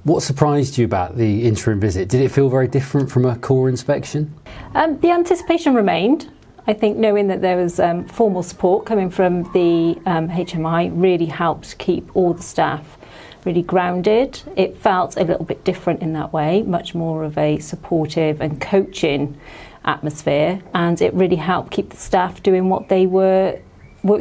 What surprised you about the interim visit? Did it feel very different from a core inspection? The anticipation remained. I think knowing that there was formal support coming from the HMI really helped keep all the staff really grounded. It felt a little bit different in that way, much more of a supportive and coaching atmosphere, and it really helped keep the staff doing what they worked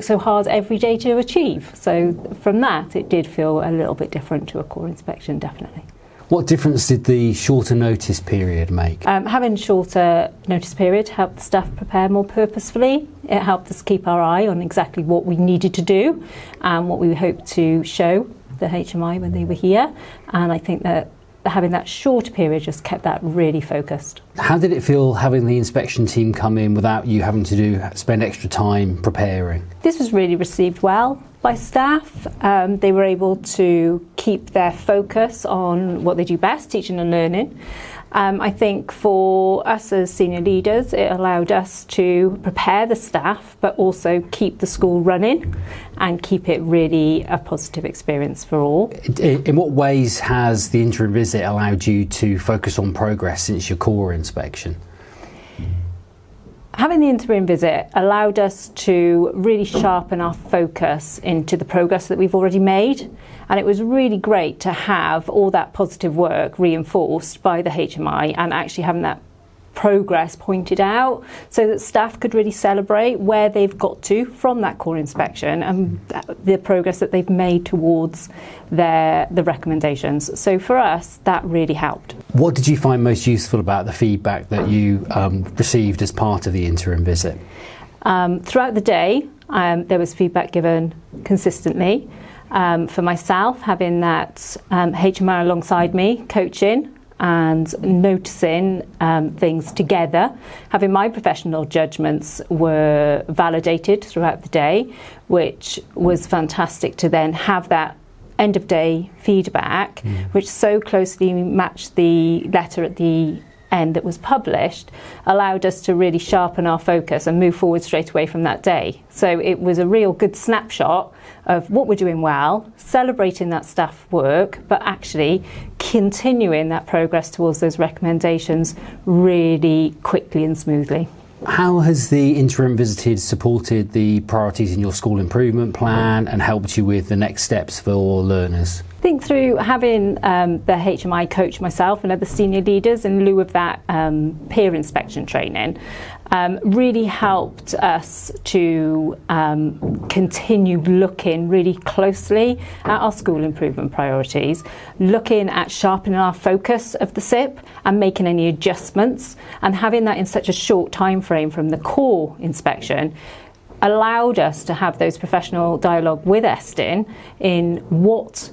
so hard every day to achieve. So from that, it did feel a little bit different to a core inspection, definitely. What difference did the shorter notice period make? Having a shorter notice period helped the staff prepare more purposefully. It helped us keep our eye on exactly what we needed to do and what we hoped to show the HMI when they were here. And I think that having that short period just kept that really focused. How did it feel having the inspection team come in without you having to spend extra time preparing? This was really received well by staff. They were able to keep their focus on what they do best, teaching and learning. I think for us as senior leaders, it allowed us to prepare the staff, but also keep the school running and keep it really a positive experience for all. In what ways has the interim visit allowed you to focus on progress since your core inspection? Having the interim visit allowed us to really sharpen our focus into the progress that we've already made, and it was really great to have all that positive work reinforced by the HMI and actually having that progress pointed out so that staff could really celebrate where they've got to from that core inspection and the progress that they've made towards the recommendations. So for us, that really helped. What did you find most useful about the feedback that you received as part of the interim visit? Throughout the day, there was feedback given consistently. For myself, having that HMI alongside me, coaching and noticing things together, having my professional judgments were validated throughout the day, which was fantastic to then have that end of day feedback, which so closely matched the letter at the end that was published, allowed us to really sharpen our focus and move forward straight away from that day. So it was a real good snapshot of what we're doing well, celebrating that staff work, but actually continuing that progress towards those recommendations really quickly and smoothly. How has the interim visited supported the priorities in your school improvement plan and helped you with the next steps for learners? I think through having the HMI coach myself and other senior leaders in lieu of that peer inspection training really helped us to continue looking really closely at our school improvement priorities, looking at sharpening our focus of the SIP and making any adjustments, and having that in such a short time frame from the core inspection allowed us to have those professional dialogue with Estyn in what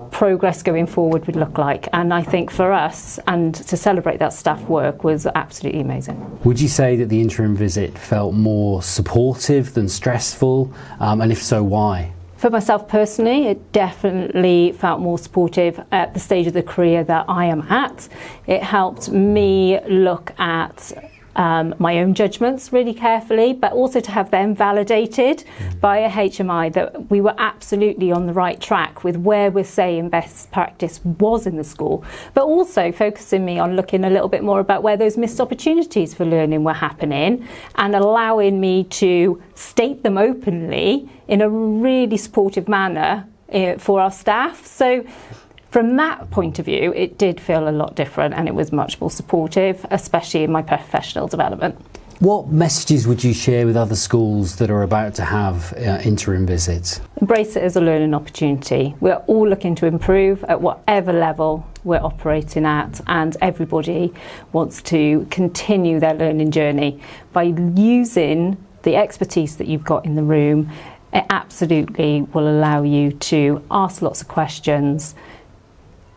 progress going forward would look like. And I think for us, and to celebrate that staff work, was absolutely amazing. Would you say that the interim visit felt more supportive than stressful? And if so, why? For myself personally, it definitely felt more supportive at the stage of the career that I am at. It helped me look at my own judgments really carefully, but also to have them validated by a HMI that we were absolutely on the right track with where we're saying best practice was in the school, but also focusing me on looking a little bit more about where those missed opportunities for learning were happening and allowing me to state them openly in a really supportive manner for our staff. So from that point of view, it did feel a lot different and it was much more supportive, especially in my professional development. What messages would you share with other schools that are about to have interim visits? Embrace it as a learning opportunity. We're all looking to improve at whatever level we're operating at, and everybody wants to continue their learning journey. By using the expertise that you've got in the room, it absolutely will allow you to ask lots of questions,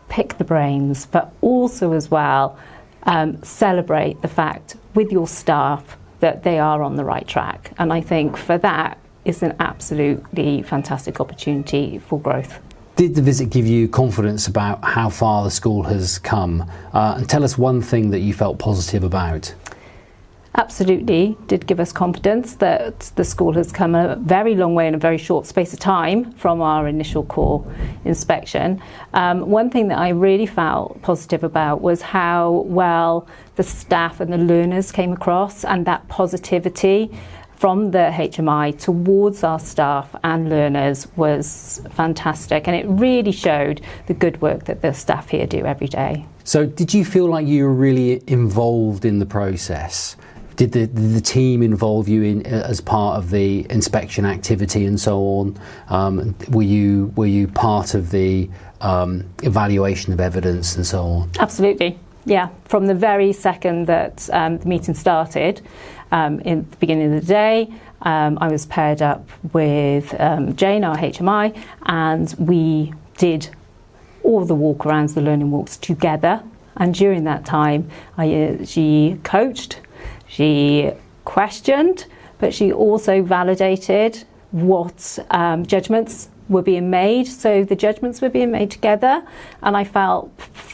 pick the brains, but also as well celebrate the fact with your staff that they are on the right track. And I think for that is an absolutely fantastic opportunity for growth. Did the visit give you confidence about how far the school has come? And tell us one thing that you felt positive about. absolutely did give us confidence that the school has come a very long way in a very short space of time from our initial core inspection. One thing that I really felt positive about was how well the staff and the learners came across, and that positivity from the HMI towards our staff and learners was fantastic, and it really showed the good work that the staff here do every day. So did you feel like you were really involved in the process? Did the team involve you in as part of the inspection activity and so on? Were you part of the evaluation of evidence and so on? Absolutely, yeah. From the very second that the meeting started, in the beginning of the day, I was paired up with Jane, our HMI, and we did all the walk-arounds, the learning walks together. And during that time, she coached, she questioned, but she also validated what judgments were being made. So the judgments were being made together, and I felt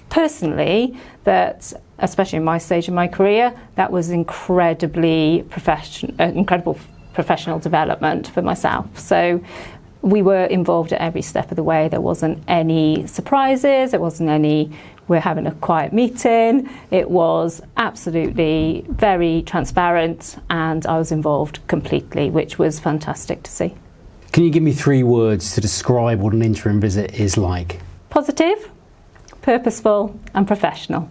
personally that, especially in my stage of my career, that was incredible professional development for myself. So we were involved at every step of the way. There wasn't any surprises, there wasn't any we're having a quiet meeting. It was absolutely very transparent, and I was involved completely, which was fantastic to see. Can you give me 3 words to describe what an interim visit is like? Positive, purposeful and professional.